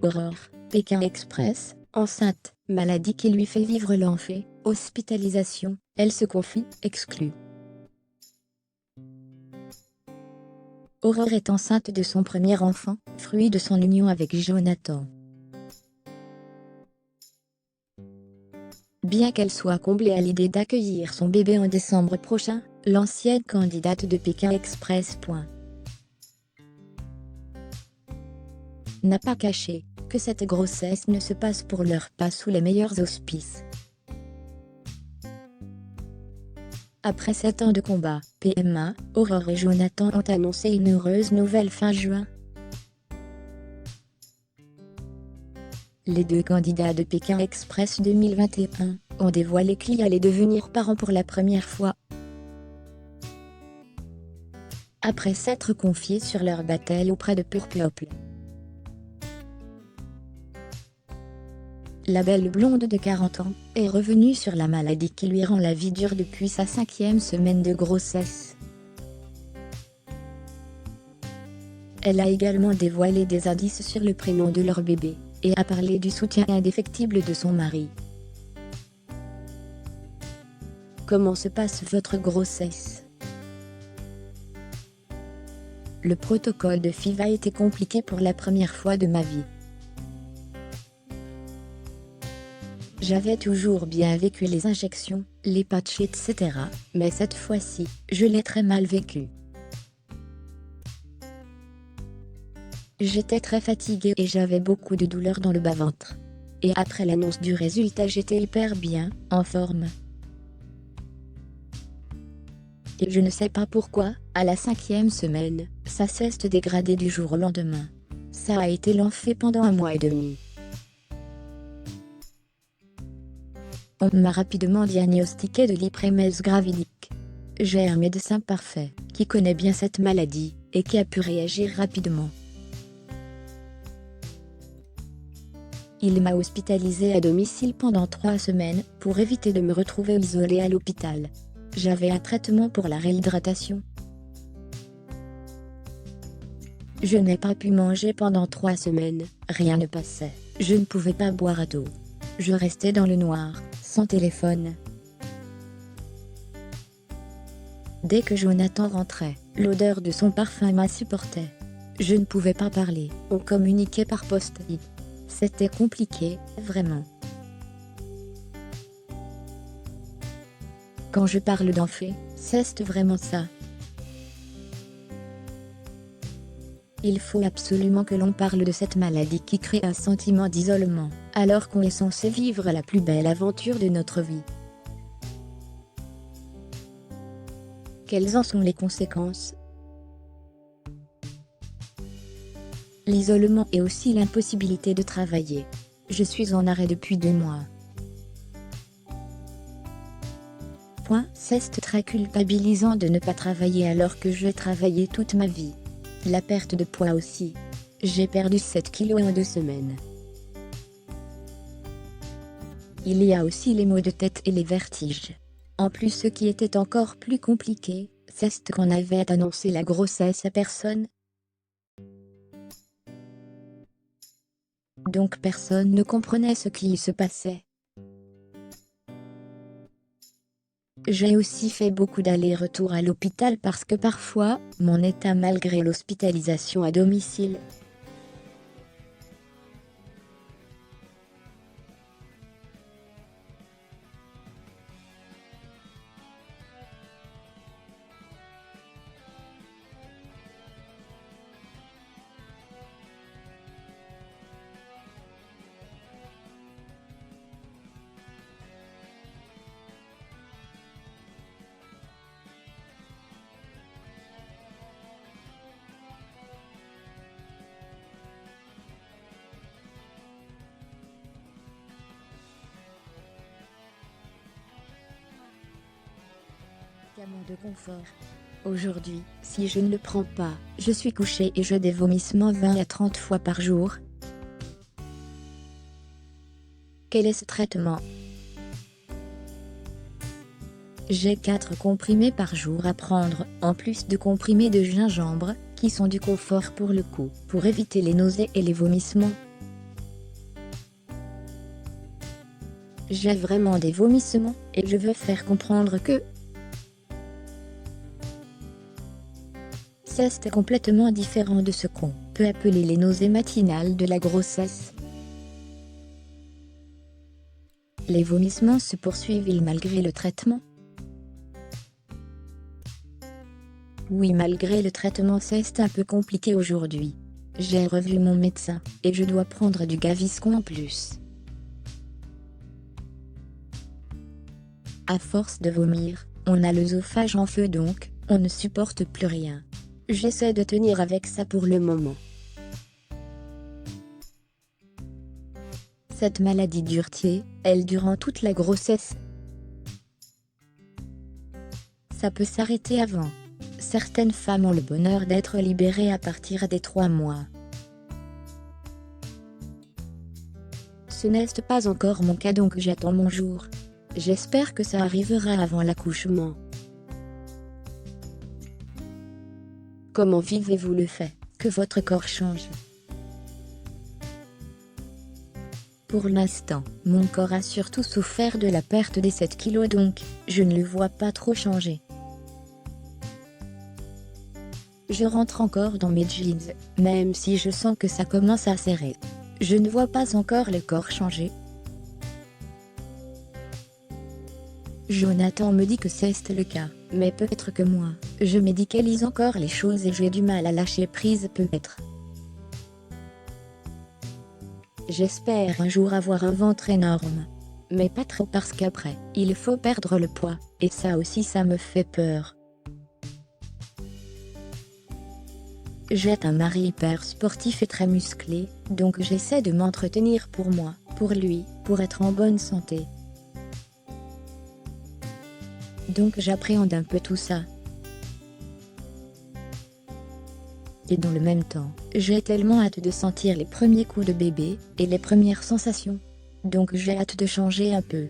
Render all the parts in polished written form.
Aurore, Pékin Express, enceinte, maladie qui lui fait vivre l'enfer, hospitalisation, elle se confie, exclue. Aurore est enceinte de son premier enfant, fruit de son union avec Jonathan. Bien qu'elle soit comblée à l'idée d'accueillir son bébé en décembre prochain, l'ancienne candidate de Pékin Express n'a pas caché que cette grossesse ne se passe pour l'heure pas sous les meilleurs auspices. Après 7 ans de combat, PMA, Aurore et Jonathan ont annoncé une heureuse nouvelle fin juin. Les deux candidats de Pékin Express 2021 ont dévoilé qu'ils allaient devenir parents pour la première fois. Après s'être confiés sur leur bataille auprès de Purple. La belle blonde de 40 ans est revenue sur la maladie qui lui rend la vie dure depuis sa 5e semaine de grossesse. Elle a également dévoilé des indices sur le prénom de leur bébé, et a parlé du soutien indéfectible de son mari. Comment se passe votre grossesse? Le protocole de FIV a été compliqué pour la première fois de ma vie. J'avais toujours bien vécu les injections, les patchs etc. Mais cette fois-ci, je l'ai très mal vécu. J'étais très fatiguée et j'avais beaucoup de douleurs dans le bas-ventre. Et après l'annonce du résultat j'étais hyper bien, en forme. Et je ne sais pas pourquoi, à la 5e semaine, ça cesse de dégrader du jour au lendemain. Ça a été l'enfer pendant 1 mois et demi. On m'a rapidement diagnostiqué de l'hyprémèse gravidique. J'ai un médecin parfait, qui connaît bien cette maladie, et qui a pu réagir rapidement. Il m'a hospitalisée à domicile pendant 3 semaines, pour éviter de me retrouver isolée à l'hôpital. J'avais un traitement pour la réhydratation. Je n'ai pas pu manger pendant 3 semaines, rien ne passait, je ne pouvais pas boire d'eau. Je restais dans le noir, sans téléphone. Dès que Jonathan rentrait, l'odeur de son parfum m'insupportait. Je ne pouvais pas parler, on communiquait par post-it. C'était compliqué, vraiment. Quand je parle d'enfer, c'est vraiment ça. Il faut absolument que l'on parle de cette maladie qui crée un sentiment d'isolement, alors qu'on est censé vivre la plus belle aventure de notre vie. Quelles en sont les conséquences? L'isolement et aussi l'impossibilité de travailler. Je suis en arrêt depuis 2 mois. C'est très culpabilisant de ne pas travailler alors que j'ai travaillé toute ma vie. La perte de poids aussi. J'ai perdu 7 kilos en 2 semaines. Il y a aussi les maux de tête et les vertiges. En plus, ce qui était encore plus compliqué, c'est qu'on avait annoncé la grossesse à personne. Donc personne ne comprenait ce qui se passait. J'ai aussi fait beaucoup d'allers-retours à l'hôpital parce que parfois, mon état malgré l'hospitalisation à domicile. De confort. Aujourd'hui, si je ne le prends pas, je suis couchée et j'ai des vomissements 20 à 30 fois par jour. Quel est ce traitement? J'ai 4 comprimés par jour à prendre, en plus de comprimés de gingembre, qui sont du confort pour le cou, pour éviter les nausées et les vomissements. J'ai vraiment des vomissements, et je veux faire comprendre que c'est complètement différent de ce qu'on peut appeler les nausées matinales de la grossesse. Les vomissements se poursuivent malgré le traitement? Oui, malgré le traitement, c'est un peu compliqué aujourd'hui. J'ai revu mon médecin, et je dois prendre du Gaviscon en plus. À force de vomir, on a l'œsophage en feu, donc on ne supporte plus rien. J'essaie de tenir avec ça pour le moment. Cette maladie dure-t-elle, elle durant toute la grossesse? Ça peut s'arrêter avant. Certaines femmes ont le bonheur d'être libérées à partir des 3 mois. Ce n'est pas encore mon cas, donc j'attends mon jour. J'espère que ça arrivera avant l'accouchement. Comment vivez-vous le fait que votre corps change? Pour l'instant, mon corps a surtout souffert de la perte des 7 kilos, donc je ne le vois pas trop changer. Je rentre encore dans mes jeans, même si je sens que ça commence à serrer. Je ne vois pas encore le corps changer. Jonathan me dit que c'est le cas, mais peut-être que moi, je médicalise encore les choses et j'ai du mal à lâcher prise peut-être. J'espère un jour avoir un ventre énorme. Mais pas trop, parce qu'après, il faut perdre le poids, et ça aussi ça me fait peur. J'ai un mari hyper sportif et très musclé, donc j'essaie de m'entretenir pour moi, pour lui, pour être en bonne santé. Donc j'appréhende un peu tout ça. Et dans le même temps, j'ai tellement hâte de sentir les premiers coups de bébé, et les premières sensations. Donc j'ai hâte de changer un peu.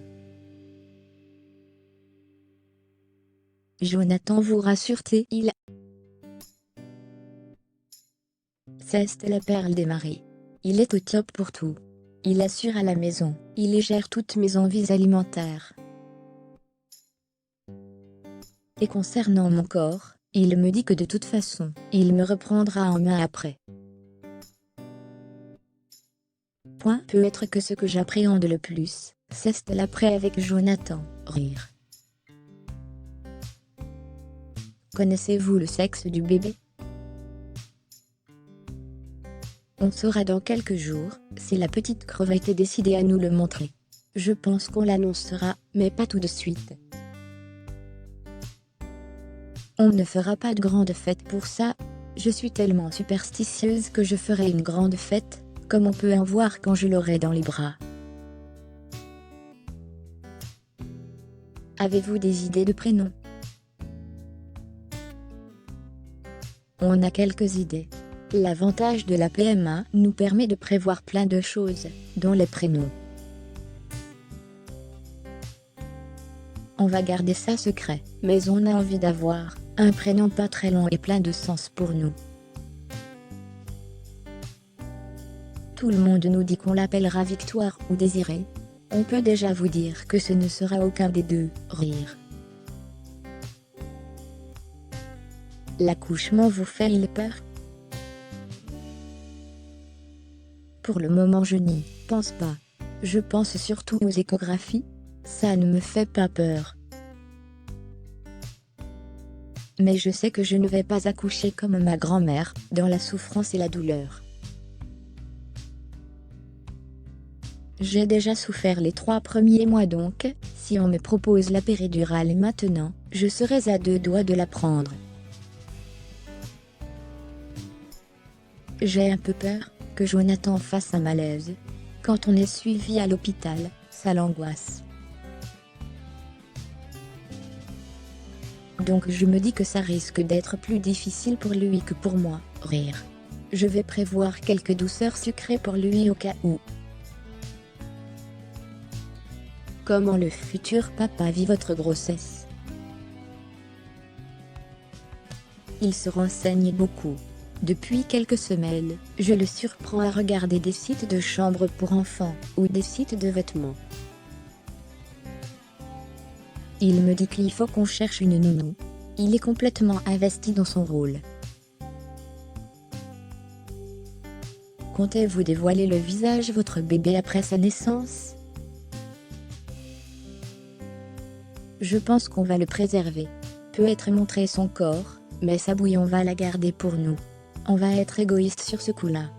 Jonathan vous rassure-t-il? C'est la perle des maris. Il est au top pour tout. Il assure à la maison, il gère toutes mes envies alimentaires. Et concernant mon corps, il me dit que de toute façon, il me reprendra en main après. Point peut être que ce que j'appréhende le plus, c'est l'après avec Jonathan, rire. Connaissez-vous le sexe du bébé? On saura dans quelques jours, si la petite crevette est décidée à nous le montrer. Je pense qu'on l'annoncera, mais pas tout de suite. On ne fera pas de grande fête pour ça. Je suis tellement superstitieuse que je ferai une grande fête, comme on peut en voir quand je l'aurai dans les bras. Avez-vous des idées de prénoms? On a quelques idées. L'avantage de la PMA nous permet de prévoir plein de choses, dont les prénoms. On va garder ça secret, mais on a envie d'avoir un prénom pas très long et plein de sens pour nous. Tout le monde nous dit qu'on l'appellera Victoire ou Désirée. On peut déjà vous dire que ce ne sera aucun des deux, rire. L'accouchement vous fait-il peur? Pour le moment je n'y pense pas. Je pense surtout aux échographies. Ça ne me fait pas peur. Mais je sais que je ne vais pas accoucher comme ma grand-mère, dans la souffrance et la douleur. J'ai déjà souffert les 3 premiers mois, donc, si on me propose la péridurale maintenant, je serais à 2 doigts de la prendre. J'ai un peu peur que Jonathan fasse un malaise. Quand on est suivi à l'hôpital, ça l'angoisse. Donc je me dis que ça risque d'être plus difficile pour lui que pour moi, rire. Je vais prévoir quelques douceurs sucrées pour lui au cas où. Comment le futur papa vit votre grossesse? Il se renseigne beaucoup. Depuis quelques semaines, je le surprends à regarder des sites de chambres pour enfants, ou des sites de vêtements. Il me dit qu'il faut qu'on cherche une nounou. Il est complètement investi dans son rôle. Comptez-vous dévoiler le visage de votre bébé après sa naissance? Je pense qu'on va le préserver. Peut être montrer son corps, mais sa bouille on va la garder pour nous. On va être égoïste sur ce coup-là.